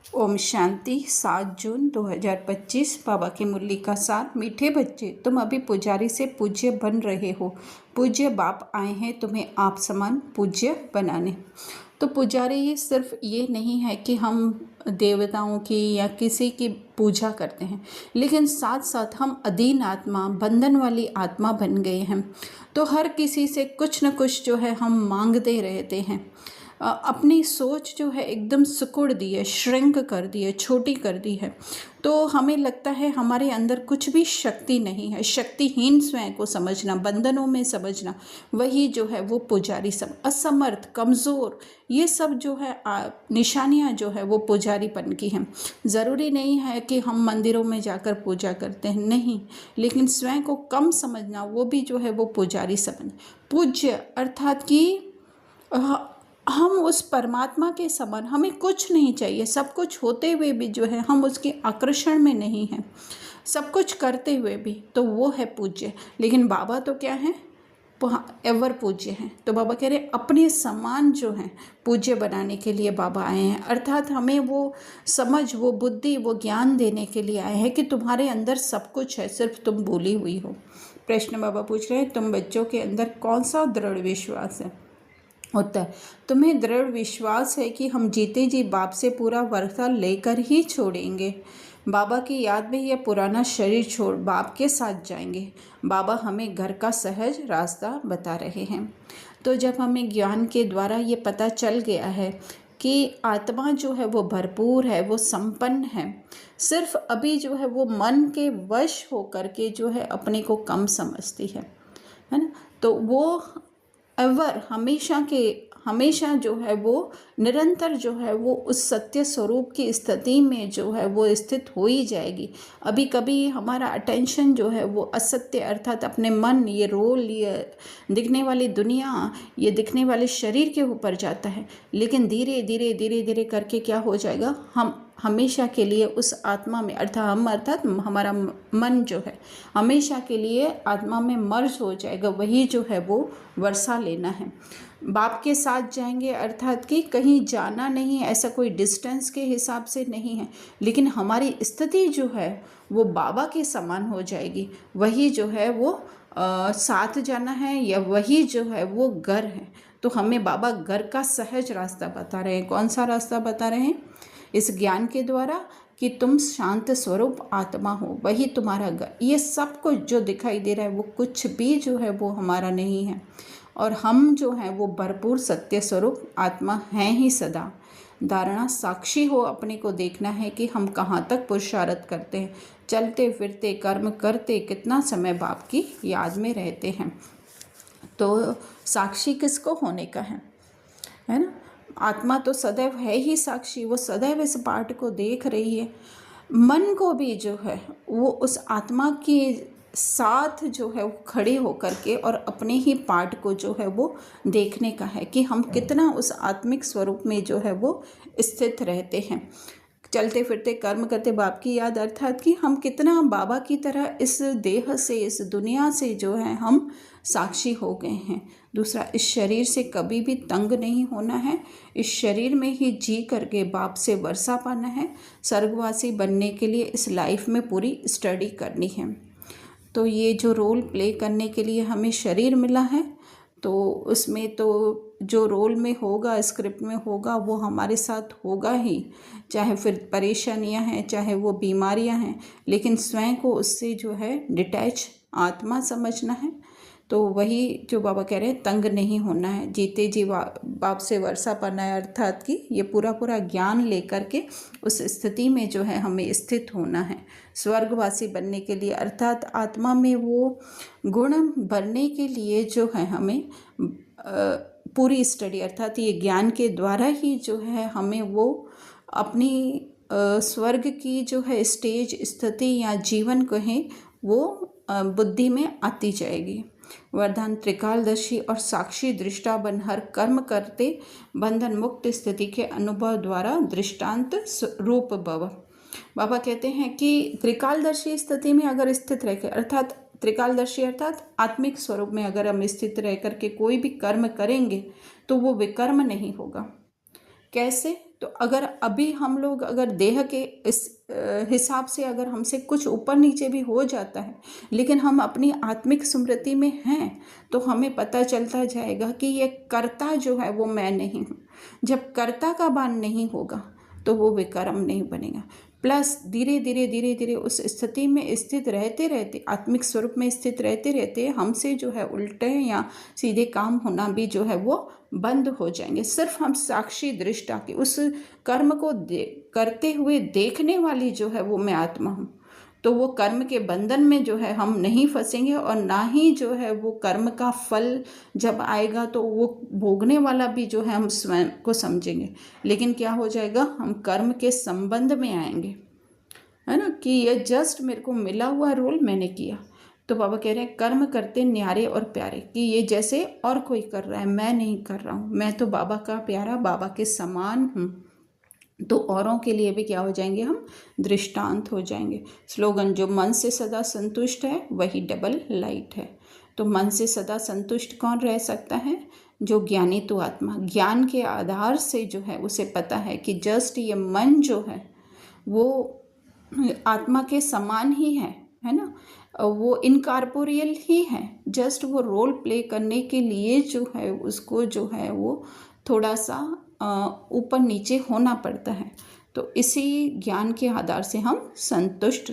ओम शांति। 7 जून 2025। बाबा की मुरली का सार। मीठे बच्चे, तुम अभी पुजारी से पूज्य बन रहे हो। पूज्य बाप आए हैं तुम्हें आप समान पूज्य बनाने। तो पुजारी सिर्फ ये नहीं है कि हम देवताओं की या किसी की पूजा करते हैं, लेकिन साथ साथ हम अधीन आत्मा, बंधन वाली आत्मा बन गए हैं। तो हर किसी से कुछ न कुछ जो है हम मांगते रहते हैं। अपनी सोच जो है एकदम सिकुड़ दी है, श्रिंक कर दी है, छोटी कर दी है। तो हमें लगता है हमारे अंदर कुछ भी शक्ति नहीं है। शक्तिहीन स्वयं को समझना, बंधनों में समझना, वही जो है वो पुजारी सब। असमर्थ, कमज़ोर, ये सब जो है निशानियाँ जो है वो पुजारीपन की हैं। ज़रूरी नहीं है कि हम मंदिरों में जाकर पूजा करते हैं, नहीं, लेकिन स्वयं को कम समझना, वो भी जो है वो पुजारी समझ। पूज्य अर्थात कि हम उस परमात्मा के समान, हमें कुछ नहीं चाहिए। सब कुछ होते हुए भी जो है हम उसके आकर्षण में नहीं हैं, सब कुछ करते हुए भी, तो वो है पूज्य। लेकिन बाबा तो क्या है, एवर पूज्य हैं। तो बाबा कह रहे अपने समान जो हैं पूज्य बनाने के लिए बाबा आए हैं। अर्थात हमें वो समझ, वो बुद्धि, वो ज्ञान देने के लिए आए हैं कि तुम्हारे अंदर सब कुछ है, सिर्फ तुम भूली हुई हो। प्रश्न बाबा पूछ रहे हैं, तुम बच्चों के अंदर कौन सा दृढ़ विश्वास है? होता है, तुम्हें दृढ़ विश्वास है कि हम जीते जी बाप से पूरा वर्षा लेकर ही छोड़ेंगे। बाबा की याद में यह पुराना शरीर छोड़ बाप के साथ जाएंगे। बाबा हमें घर का सहज रास्ता बता रहे हैं। तो जब हमें ज्ञान के द्वारा ये पता चल गया है कि आत्मा जो है वो भरपूर है, वो संपन्न है, सिर्फ अभी जो है वो मन के वश होकर के जो है अपने को कम समझती है ना। तो वो एवर हमेशा जो है वो निरंतर जो है वो उस सत्य स्वरूप की स्थिति में जो है वो स्थित हो ही जाएगी। अभी कभी हमारा अटेंशन जो है वो असत्य अर्थात अपने मन, ये रोल, ये दिखने वाली दुनिया, ये दिखने वाले शरीर के ऊपर जाता है, लेकिन धीरे धीरे करके क्या हो जाएगा, हम हमेशा के लिए उस आत्मा में अर्थात हमारा मन जो है हमेशा के लिए आत्मा में मर्ज हो जाएगा। वही जो है वो वर्षा लेना है। बाप के साथ जाएंगे अर्थात कि कहीं जाना नहीं, ऐसा कोई डिस्टेंस के हिसाब से नहीं है, लेकिन हमारी स्थिति जो है वो बाबा के समान हो जाएगी। वही जो है वो साथ जाना है, या वही जो है वो घर है। तो हमें बाबा घर का सहज रास्ता बता रहे हैं। कौन सा रास्ता बता रहे हैं? इस ज्ञान के द्वारा कि तुम शांत स्वरूप आत्मा हो, वही तुम्हारा घर। ये सब कुछ जो दिखाई दे रहा है वो कुछ भी जो है वो हमारा नहीं है, और हम जो हैं वो भरपूर सत्य स्वरूप आत्मा हैं ही सदा। धारणा साक्षी हो, अपने को देखना है कि हम कहाँ तक पुरुषार्थ करते हैं, चलते फिरते कर्म करते कितना समय बाप की याद में रहते हैं। तो साक्षी किसको होने का है ना? आत्मा तो सदैव है ही साक्षी, वो सदैव इस पाठ को देख रही है। मन को भी जो है वो उस आत्मा के साथ जो है वो खड़े होकर के और अपने ही पाठ को जो है वो देखने का है कि हम कितना उस आत्मिक स्वरूप में जो है वो स्थित रहते हैं। चलते फिरते कर्म करते बाप की याद अर्थात कि हम कितना बाबा की तरह इस देह से, इस दुनिया से जो है हम साक्षी हो गए हैं। दूसरा, इस शरीर से कभी भी तंग नहीं होना है। इस शरीर में ही जी करके बाप से वर्षा पाना है। स्वर्गवासी बनने के लिए इस लाइफ में पूरी स्टडी करनी है। तो ये जो रोल प्ले करने के लिए हमें शरीर मिला है, तो उसमें तो जो रोल में होगा, स्क्रिप्ट में होगा, वो हमारे साथ होगा ही। चाहे फिर परेशानियां हैं, चाहे वो बीमारियां हैं, लेकिन स्वयं को उससे जो है डिटैच आत्मा समझना है। तो वही जो बाबा कह रहे हैं, तंग नहीं होना है, जीते जी बाप से वर्षा पाना है। अर्थात कि ये पूरा ज्ञान लेकर के उस स्थिति में जो है हमें स्थित होना है स्वर्गवासी बनने के लिए। अर्थात आत्मा में वो गुण भरने के लिए जो है हमें पूरी स्टडी, अर्थात ये ज्ञान के द्वारा ही जो है हमें वो अपनी स्वर्ग की जो है स्टेज, स्थिति या जीवन कहें, वो बुद्धि में आती जाएगी। वरदान, त्रिकालदर्शी और साक्षी दृष्टा बन हर कर्म करते बंधन मुक्त स्थिति के अनुभव द्वारा दृष्टांत रूप भव। बाबा कहते हैं कि त्रिकालदर्शी स्थिति में अगर स्थित रहकर, अर्थात त्रिकालदर्शी अर्थात आत्मिक स्वरूप में अगर हम स्थित रह करके कोई भी कर्म करेंगे तो वो विकर्म नहीं होगा। कैसे? तो अगर अभी हम लोग अगर देह के इस हिसाब से अगर हमसे कुछ ऊपर नीचे भी हो जाता है, लेकिन हम अपनी आत्मिक स्मृति में हैं, तो हमें पता चलता जाएगा कि ये कर्ता जो है वो मैं नहीं हूँ। जब कर्ता का भान नहीं होगा तो वो विकर्म नहीं बनेगा। प्लस धीरे धीरे धीरे धीरे उस स्थिति में स्थित रहते रहते, आत्मिक स्वरूप में स्थित रहते रहते हमसे जो है उल्टे या सीधे काम होना भी जो है वो बंद हो जाएंगे। सिर्फ हम साक्षी दृष्टा के उस कर्म को करते हुए देखने वाली जो है वो मैं आत्मा हूँ। तो वो कर्म के बंधन में जो है हम नहीं फंसेंगे, और ना ही जो है वो कर्म का फल जब आएगा तो वो भोगने वाला भी जो है हम स्वयं को समझेंगे। लेकिन क्या हो जाएगा, हम कर्म के संबंध में आएंगे, है ना, कि ये जस्ट मेरे को मिला हुआ रोल मैंने किया। तो बाबा कह रहे हैं कर्म करते न्यारे और प्यारे, कि ये जैसे और कोई कर रहा है मैं नहीं कर रहा हूँ, मैं तो बाबा का प्यारा, बाबा के समान हूँ। तो औरों के लिए भी क्या हो जाएंगे, हम दृष्टांत हो जाएंगे। स्लोगन, जो मन से सदा संतुष्ट है वही डबल लाइट है। तो मन से सदा संतुष्ट कौन रह सकता है, जो ज्ञानी तो आत्मा ज्ञान के आधार से जो है उसे पता है कि जस्ट ये मन जो है वो आत्मा के समान ही है ना, वो इनकॉर्पोरियल ही है, जस्ट वो रोल प्ले करने के लिए जो है उसको जो है वो थोड़ा सा ऊपर नीचे होना पड़ता है। तो इसी ज्ञान के आधार से हम संतुष्ट